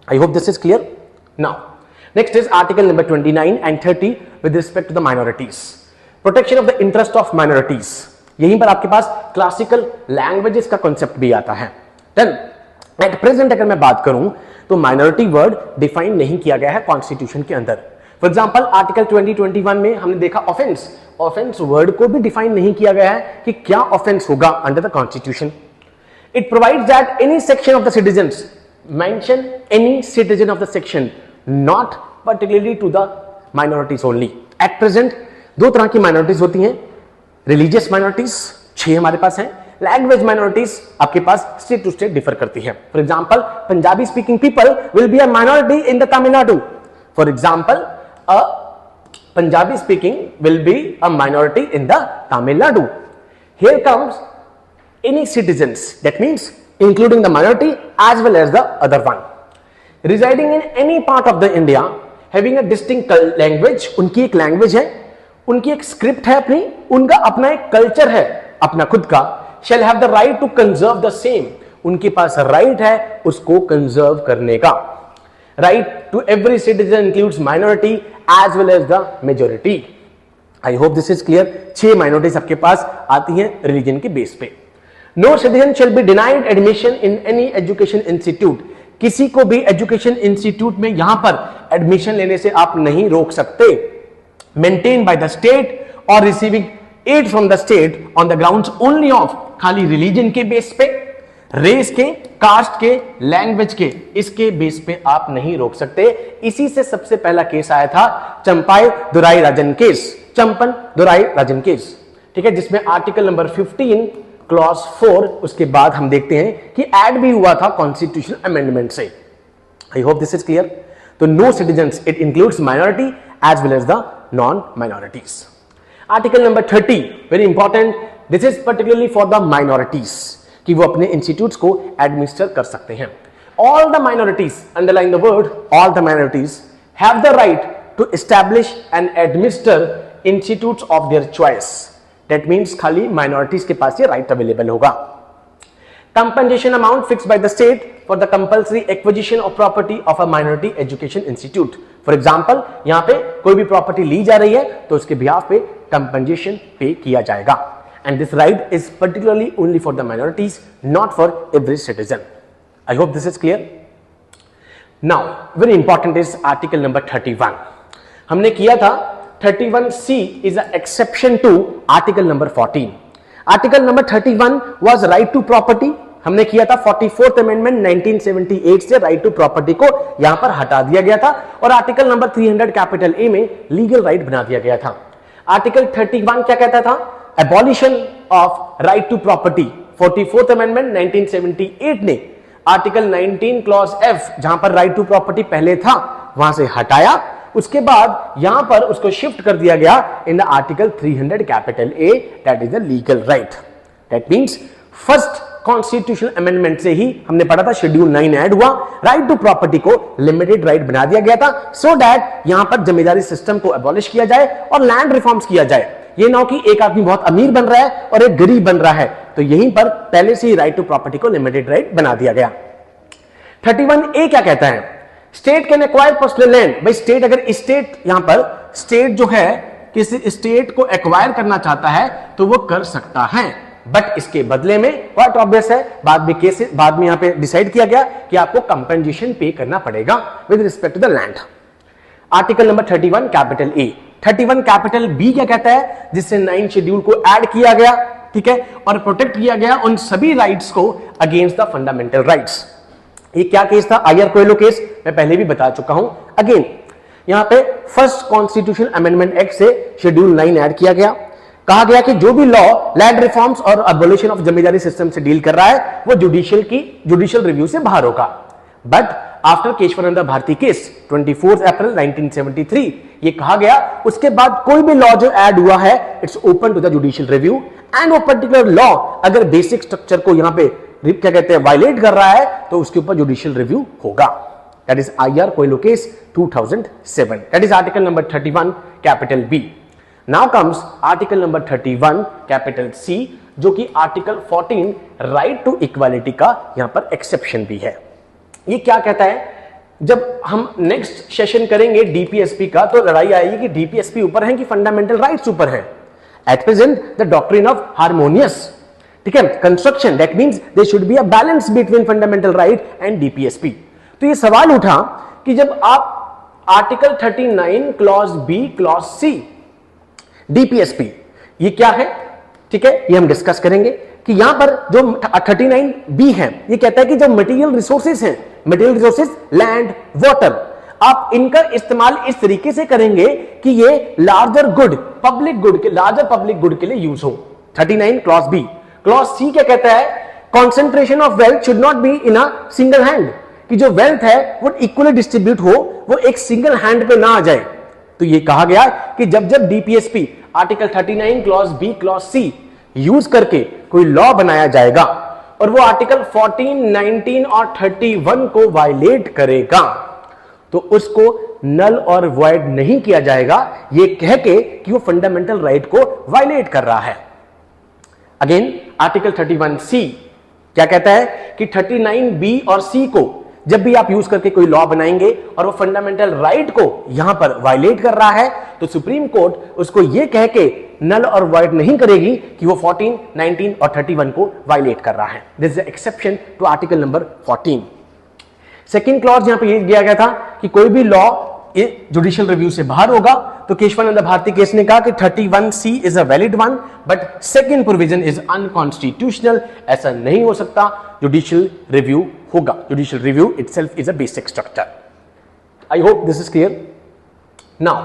I hope this is clear. Now next is article number 29 and 30 with respect to the minorities, protection of the interest of minorities. यहीं पर आपके पास क्लासिकल लैंग्वेजेस का कॉन्सेप्ट भी आता है। देन एट प्रेजेंट अगर मैं बात करूं तो माइनॉरिटी वर्ड डिफाइन नहीं किया गया है कॉन्स्टिट्यूशन के अंदर। फॉर एग्जांपल आर्टिकल 2021 में हमने देखा ऑफेंस, ऑफेंस वर्ड को भी डिफाइन नहीं किया गया है कि क्या ऑफेंस होगा under the constitution. It provides that any section of the citizens, mention any citizen of the section, not particularly to the minorities only. At present दो तरह की माइनॉरिटीज होती हैं, रिलीजियस माइनॉरिटीज 6 हमारे पास हैं, लैंग्वेज माइनॉरिटीज आपके पास स्टेट टू स्टेट डिफर करती है। For example Punjabi speaking people will be a minority in the Tamil Nadu. For example a Punjabi speaking will be a minority in the Tamil Nadu. Here comes any citizens, that means including the minority as well as the other one, residing in any part of the India, having a distinct language, उनकी एक language है, उनकी एक script है अपनी, उनका अपना एक कल्चर है अपना खुद का, shall have the right to conserve the same, उनके पास राइट है उसको कंजर्व करने का। Right to every citizen includes minority as well as the majority. I hope this is clear. 6 minorities आपके पास आती हैं रिलीजन के बेस पे। No citizen shall be denied admission in any education institute, किसी को भी एजुकेशन इंस्टीट्यूट में यहां पर एडमिशन लेने से आप नहीं रोक सकते। मेंटेन बाय द स्टेट और receiving aid from the state on the grounds only of, खाली रिलीजन के बेस पे, रेस के, कास्ट के, लैंग्वेज के, इसके बेस पे आप नहीं रोक सकते। इसी से सबसे पहला केस आया था चंपाई दुराई राजन केस, चंपन दुराई राजन केस, ठीक है, जिसमें आर्टिकल नंबर 15 क्लॉज 4 उसके बाद हम देखते हैं कि ऐड भी हुआ था कॉन्स्टिट्यूशनल अमेंडमेंट से। I hope this is clear. तो no citizens, it includes minority as well as the non minorities. Article number 30 very important, this is particularly for the minorities कि वो अपने इंस्टीट्यूट्स को एडमिनिस्टर कर सकते हैं। All the minorities, underline the word all the minorities, have the right to establish and administer institutes of their choice. That means खाली minorities के पास ये राइट अवेलेबल होगा। Compensation amount fix by the state for the compulsory acquisition of property of a minority education institute. For example, यहां पे कोई भी property ली जा रही है तो उसके बिहाफ पे कंपनसेशन पे किया जाएगा। And this right is particularly only for the minorities, not for every citizen. I hope this is clear. Now very important is article number 31। हमने किया था 31C is an exception to article number 14. Article number 31 was right to property. हमने किया था 44th amendment 1978 से right to property को यहां पर हटा दिया गया था और आर्टिकल नंबर 300 कैपिटल ए में लीगल राइट बना दिया गया था। आर्टिकल 31 क्या कहता था? Abolition of right to property। 44th amendment 1978 ने आर्टिकल 19 क्लॉज F जहां पर right to property पहले था वहां से हटाया, उसके बाद यहां पर उसको शिफ्ट कर दिया गया in the article 300 capital A, that is the legal right. That means first constitutional amendment से ही हमने पढ़ा था, शेड्यूल 9 ऐड हुआ, राइट टू प्रॉपर्टी को लिमिटेड राइट बना दिया गया था सो दैट यहां पर जमींदारी सिस्टम को एबॉलिश किया जाए और लैंड रिफॉर्म्स किया जाए। ये ना हो कि एक आदमी बहुत अमीर बन रहा है और एक गरीब बन रहा है, तो यहीं पर पहले से ही राइट टू प्रॉपर्टी को लिमिटेड राइट बना दिया गया। 31A क्या कहता है? State can acquire personal land. भाई स्टेट, अगर स्टेट यहां पर स्टेट जो है किसी स्टेट को एक्वायर करना चाहता है तो वो कर सकता है, बट इसके बदले में क्वाइट ऑब्वियस है, बाद में यहां पे डिसाइड किया गया कि आपको कंपनसेशन पे करना पड़ेगा with respect to the land. Article number 31 capital A. 31 capital B क्या कहता है? जिससे 9 शेड्यूल को ऐड किया गया, ठीक है, और प्रोटेक्ट किया गया उन सभी राइट्स को अगेंस्ट द फंडामेंटल राइट्स। ये क्या केस था? आईआर कोएलो केस, मैं पहले भी बता चुका हूं। अगेन यहां पे फर्स्ट कॉन्स्टिट्यूशनल अमेंडमेंट एक्ट से शेड्यूल 9 ऐड किया गया। कहा गया कि जो भी लॉ लैंड रिफॉर्म्स और अबोलिशन ऑफ जमींदारी सिस्टम से डील कर रहा है वो जुडिशियल रिव्यू से बाहर होगा। But after Kesavananda Bharati case 24 April 1973 ये कहा गया, उसके बाद कोई भी लॉ जो ऐड हुआ है it's open to the judicial review and वो पर्टिकुलर लॉ अगर बेसिक स्ट्रक्चर को यहां पे क्या कहते हैं वायलेट कर रहा है तो उसके ऊपर जुडिशियल रिव्यू होगा। That is IR Coelho case 2007। That is article number 31 capital B. Now comes article number 31 capital C, जो कि आर्टिकल 14 राइट टू इक्वालिटी का यहां पर एक्सेप्शन भी है। ये क्या कहता है? जब हम नेक्स्ट सेशन करेंगे डीपीएसपी का तो लड़ाई आएगी कि डीपीएसपी ऊपर है कि फंडामेंटल राइट्स ऊपर है। At present the doctrine of harmonious, ठीक है, construction, that means there should be a balance between fundamental right and DPSP. तो ये सवाल उठा कि जब आप article 39 clause B clause C DPSP ये क्या है, ठीक है, ये हम डिस्कस करेंगे कि यहां पर जो 39 बी है ये कहता है कि जो मटेरियल रिसोर्सेज हैं, मटेरियल रिसोर्सेज लैंड वाटर, आप इनका इस्तेमाल इस तरीके से करेंगे कि ये लार्जर गुड पब्लिक गुड के लार्जर पब्लिक गुड के लिए यूज हो। 39 क्लॉज बी। क्लॉज सी क्या कहता है? Concentration of wealth should not be in a single hand, कि जो वेल्थ है वो इक्वली डिस्ट्रीब्यूट हो, वो एक सिंगल हैंड पे ना आ जाए। तो ये कहा गया कि जब जब DPSP article 39 clause B clause C use करके कोई लॉ बनाया जाएगा और वो आर्टिकल 14, 19 और 31 को वायलेट करेगा तो उसको नल और वॉइड नहीं किया जाएगा, ये कह के कि वो फंडामेंटल राइट को वायलेट कर रहा है। अगेन आर्टिकल 31C क्या कहता है कि 39B और C को जब भी आप यूज करके कोई लॉ बनाएंगे और वो फंडामेंटल राइट को यहां पर वायलेट कर रहा है तो सुप्रीम कोर्ट उसको यह कह के नल और वॉइड नहीं करेगी कि वो 14, 19 और 31 को वायलेट कर रहा है। This is exception to article number 14। Second clause यहां पर यह दिया गया था कि कोई भी लॉ ये जुडिशियल रिव्यू से बाहर होगा। तो केशवानंद भारती केस ने कहा कि 31C is a valid one but second provision is unconstitutional. ऐसा नहीं हो सकता, जुडिशियल रिव्यू होगा। Judicial review itself is a basic structure. I hope this is clear. Now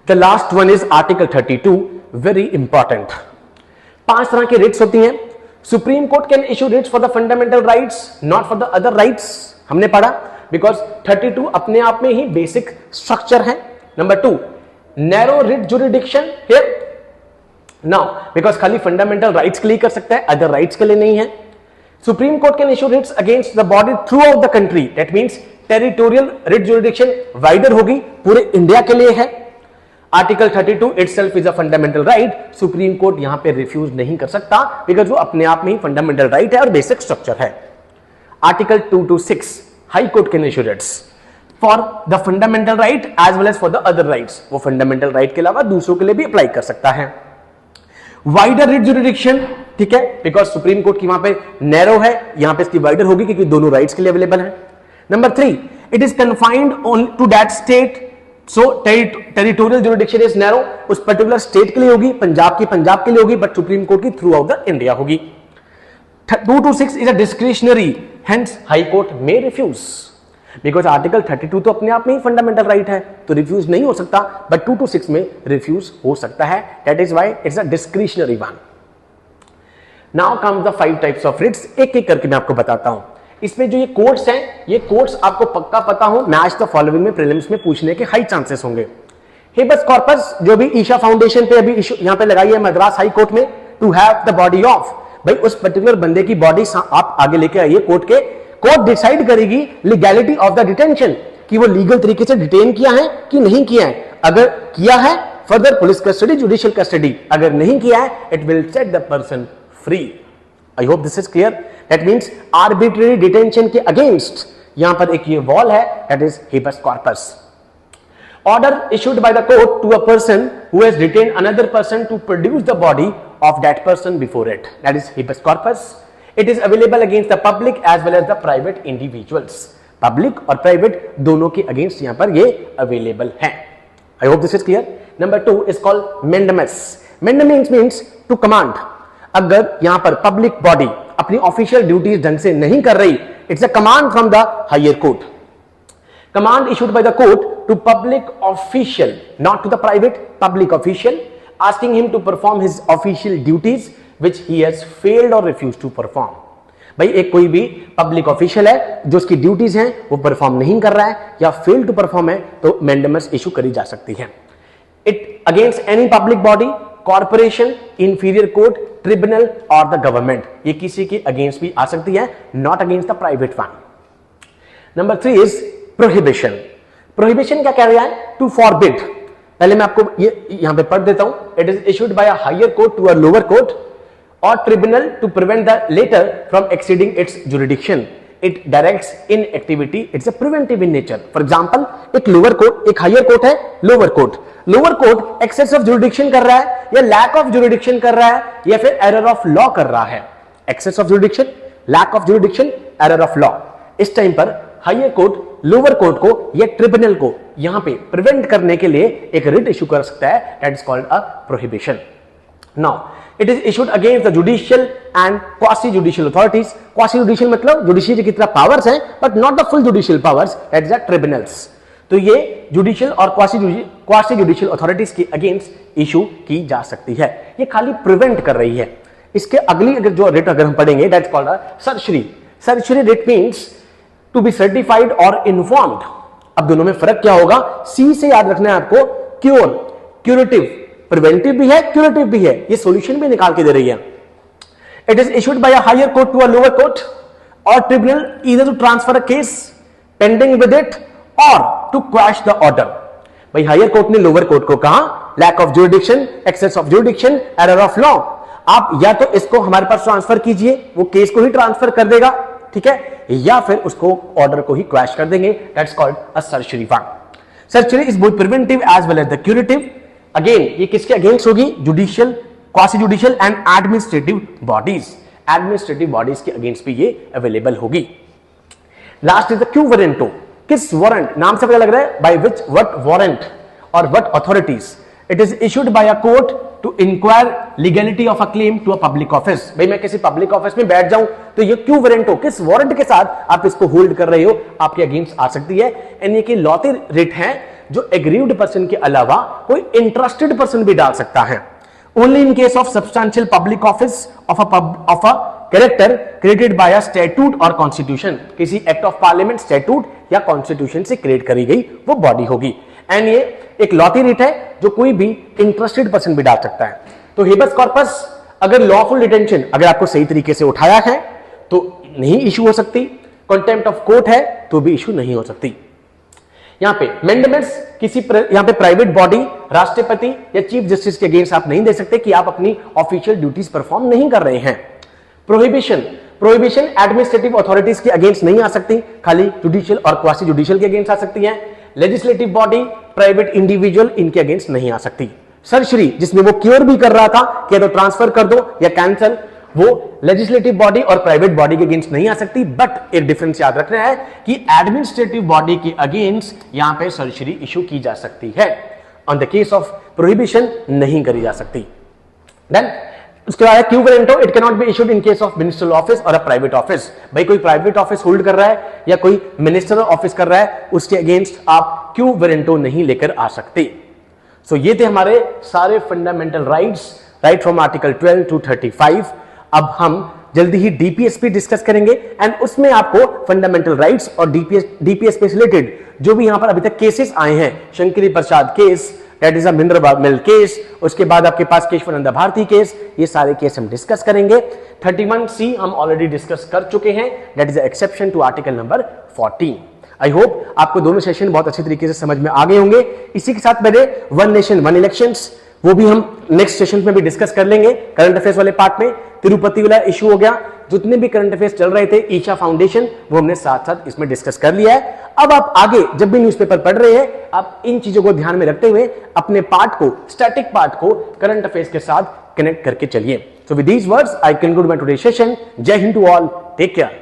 the last one is article 32, very important. 5 तरह की Ritz होती हैं। Supreme court can issue writs for the fundamental rights, not for the other rights, हमने पढ़ा, because 32 अपने आप में ही basic structure है। Number 2, narrow writ jurisdiction here, now because खाली फंडामेंटल राइट्स के लिए कर सकता है, अदर राइट्स के लिए नहीं है। Supreme court can issue writs against the body throughout the country, that means territorial writ jurisdiction wider होगी, पूरे इंडिया के लिए है। Article 32 itself is a fundamental right, supreme court यहां पे रिफ्यूज नहीं कर सकता बिकॉज वो अपने आप में ही फंडामेंटल राइट है और बेसिक स्ट्रक्चर है। Article 226, high court can issue writs for the fundamental right as well as for the other rights, वो फंडामेंटल राइट के अलावा दूसरों के लिए भी अप्लाई कर सकता है। वाइडर रिट जुरिडिक्शन, ठीक है, बिकॉज सुप्रीम कोर्ट की वहां पे नैरो है, यहां पे इसकी वाइडर होगी क्योंकि दोनों राइट्स के लिए अवेलेबल है। Number 3, it is confined to that state, so territorial jurisdiction is narrow, उस पर्टिकुलर स्टेट के लिए होगी, पंजाब की पंजाब के लिए होगी, बट सुप्रीम कोर्ट की थ्रू आउट द इंडिया होगी। 226 is a discretionary, hence high court may refuse, because article 32 तो अपने आप में ही फंडामेंटल राइट है, तो रिफ्यूज नहीं हो सकता, बट 226 में रिफ्यूज हो सकता है, that is why it's a discretionary one. Now comes the 5 types of writs, एक एक करके मैं आपको बताता हूं। इसमें जो ये कोर्ट्स हैं, ये कोर्ट्स आपको पक्का पता हो, मैच द फॉलोइंग में प्रीलिम्स में पूछने के हाई चांसेस होंगे। हेबस कॉर्पस जो भी ईशा फाउंडेशन पे अभी यहां पे लगाई है मद्रास हाई कोर्ट में, to have the body of, भाई उस पर्टिकुलर बंदे की बॉडी आप आगे लेके आइए कोर्ट के, कोर्ट डिसाइड करेगी लीगैलिटी ऑफ द डिटेंशन, कि वो लीगल तरीके से डिटेन किया है कि नहीं किया है। अगर किया है, further police custody, judicial custody, अगर नहीं किया है, it will set the person free. I hope this is clear. That means arbitrary detention के अगेंस्ट यहां पर एक ये वॉल है, that is habeas corpus. Order issued by the court to a person who has detained another person to produce the body of that person before it, that is habeas corpus. It is available against the public as well as the private individuals. Public और private दोनों के against यहाँ पर ये available है। I hope this is clear. Number 2 is called mandamus. Mandamus means to command. अगर यहाँ पर public body अपनी official duties ढंग से नहीं कर रही, it's a command from the higher court. Command issued by the court to public official, not to the private, public official, asking him to perform his official duties which he has failed or refused to perform. भाई एक कोई भी public official है जो उसकी duties हैं वो perform नहीं कर रहा है या फेल टू परफॉर्म है, तो मैंडेमस इशू करी जा सकती है। It against any public body, corporation, inferior court, tribunal और द गवर्नमेंट, ये किसी के अगेंस्ट भी आ सकती है, not against the private one. Number 3 is prohibition. Prohibition क्या कह रहा है? To forbid. पहले मैं आपको ये यहां पे पढ़ देता हूं। It is issued by a higher court to a lower court और tribunal to prevent the latter from exceeding its jurisdiction. It directs in activity, it's a preventive in nature. For example, एक lower court, एक higher court है, lower court. Lower court excess of jurisdiction कर रहा है या lack of jurisdiction कर रहा है या फिर एरर ऑफ लॉ कर रहा है। Excess of jurisdiction, lack of jurisdiction, error of law. इस टाइम पर हायर कोर्ट लोअर कोर्ट को या ट्रिब्यूनल को यहां पे प्रिवेंट करने के लिए एक रिट इशू कर सकता है, that is called a prohibition. Now it is issued against the judicial and quasi judicial authorities. Quasi judicial मतलब जुडिशियरी की तरह पावर्स हैं but not the full judicial powers, that is the tribunals. तो ये judicial और quasi judicial authorities के against issue की जा सकती है, ये खाली प्रिवेंट कर रही है। इसके अगली अगर जो रिट अगर हम पढ़ेंगे, that is called a certiorari. Certiorari writ means to be certified और इन्फॉर्म्ड। अब दोनों में फर्क क्या होगा? सी से याद रखना है आपको, क्योर, क्यूरेटिव, प्रिवेंटिव भी है, क्यूरेटिव भी है, ये सॉल्यूशन भी निकाल के दे रही है। It is issued by a higher court to a lower court और tribunal either to transfer a case pending with it और टू क्वैश द ऑर्डर। भाई हायर कोर्ट ने लोअर कोर्ट को कहा lack of jurisdiction, excess of jurisdiction, error of law, आप या तो इसको हमारे पास ट्रांसफर कीजिए, वो केस को ही ट्रांसफर कर देगा, ठीक है, या फिर उसको ऑर्डर को ही क्रैश कर देंगे, that's called a certiorari one. Certiorari is both preventive as well as the curative. Again ये किसके अगेंस्ट होगी? Judicial, quasi judicial and administrative bodies. Administrative bodies के अगेंस्ट भी ये अवेलेबल होगी। Last is the quo warranto. किस warrant, नाम से पता लग रहा है, बाय विच व्हाट वारंट और what authorities it is issued by a court to inquire legality of a claim to a public office. भाई मैं किसी पब्लिक ऑफिस में बैठ जाऊं तो ये क्यों वारंट हो, किस वारंट के साथ आप इसको होल्ड कर रहे हो, आपके अगेंस्ट आ सकती है। यानी कि लॉती रिट है जो एग्रीव्ड पर्सन के अलावा कोई इंटरेस्टेड पर्सन भी डाल सकता है। Only in case of substantial public office of a character created by a statute और कॉन्स्टिट्यूशन, किसी एक्ट ऑफ पार्लियामेंट, स्टैट्यूट या कॉन्स्टिट्यूशन से क्रिएट करी गई वो बॉडी होगी। एंड ये एक लॉटी रिट है जो कोई भी इंटरेस्टेड पर्सन भी डाल सकता है। तो हेबस कॉर्पस अगर लॉफुल डिटेंशन अगर आपको सही तरीके से उठाया है तो नहीं इशू हो सकती, कंटेम्प्ट ऑफ कोर्ट है तो भी इशू नहीं हो सकती। यहां पे मेंडेमेंट्स किसी यहां पे प्राइवेट बॉडी, राष्ट्रपति या चीफ जस्टिस के अगेंस्ट आप नहीं दे सकते कि आप अपनी ऑफिशियल ड्यूटीज परफॉर्म नहीं कर रहे हैं। प्रोहिबिशन एडमिनिस्ट्रेटिव अथॉरिटीज के अगेंस्ट नहीं आ सकती, खाली जुडिशियल और क्वासी जुडिशियल के अगेंस्ट आ सकती है। लेजिस्लेटिव बॉडी, प्राइवेट इंडिविजुअल इनके अगेंस्ट नहीं आ सकती। सर्जरी जिसमें वो क्योर भी कर रहा था कि तो ट्रांसफर कर दो या कैंसिल, वो लेजिस्लेटिव बॉडी और प्राइवेट बॉडी के अगेंस्ट नहीं आ सकती। बट एक डिफरेंस याद रखना है कि एडमिनिस्ट्रेटिव बॉडी के अगेंस्ट यहां पे सर्जरी इशू की जा सकती है, on the case of prohibition नहीं करी जा सकती। देन उसके बाद quo warranto, it can not be issued in case of ministerial office और अ प्राइवेट ऑफिस। भाई कोई प्राइवेट ऑफिस होल्ड कर रहा है या कोई मिनिस्ट्रियल ऑफिस कर रहा है, उसके अगेंस्ट आप क्यू वारंटो नहीं लेकर आ सकते। सो ये थे हमारे सारे fundamental rights, right from article 12 to 35। अब हम जल्दी ही डीपीएस पे डिस्कस करेंगे एंड उसमें आपको फंडामेंटल राइट्स और डीपीएस पे रिलेटेड जो भी यहां पर अभी तक केसेस आए हैं, Shankari Prasad case, that is a Minerva mill case, उसके बाद आपके पास केशवानंद भारती केस, ये सारे केस हम डिस्कस करेंगे। 31C हम ऑलरेडी डिस्कस कर चुके हैं, that is exception to article number 14। I hope आपको दोनों सेशन बहुत अच्छी तरीके से समझ में आ गए होंगे। इसी के साथ मेरे वन नेशन वन इलेक्शंस वो भी हम नेक्स्ट सेशन में भी डिस्कस कर लेंगे। करंट अफेयर्स वाले पार्ट में तिरुपति वाला इशू हो गया, जितने भी करंट अफेयर्स चल रहे थे, ईशा फाउंडेशन, वो हमने साथ साथ इसमें डिस्कस कर लिया है। अब आप आगे जब भी न्यूज़पेपर पढ़ रहे हैं, आप इन चीजों को ध्यान में रखते हुए अपने पार्ट को, स्टैटिक पार्ट को करंट अफेयर्स के साथ कनेक्ट करके चलिए। So with these words I conclude my today session. Jai Hind to all, take care.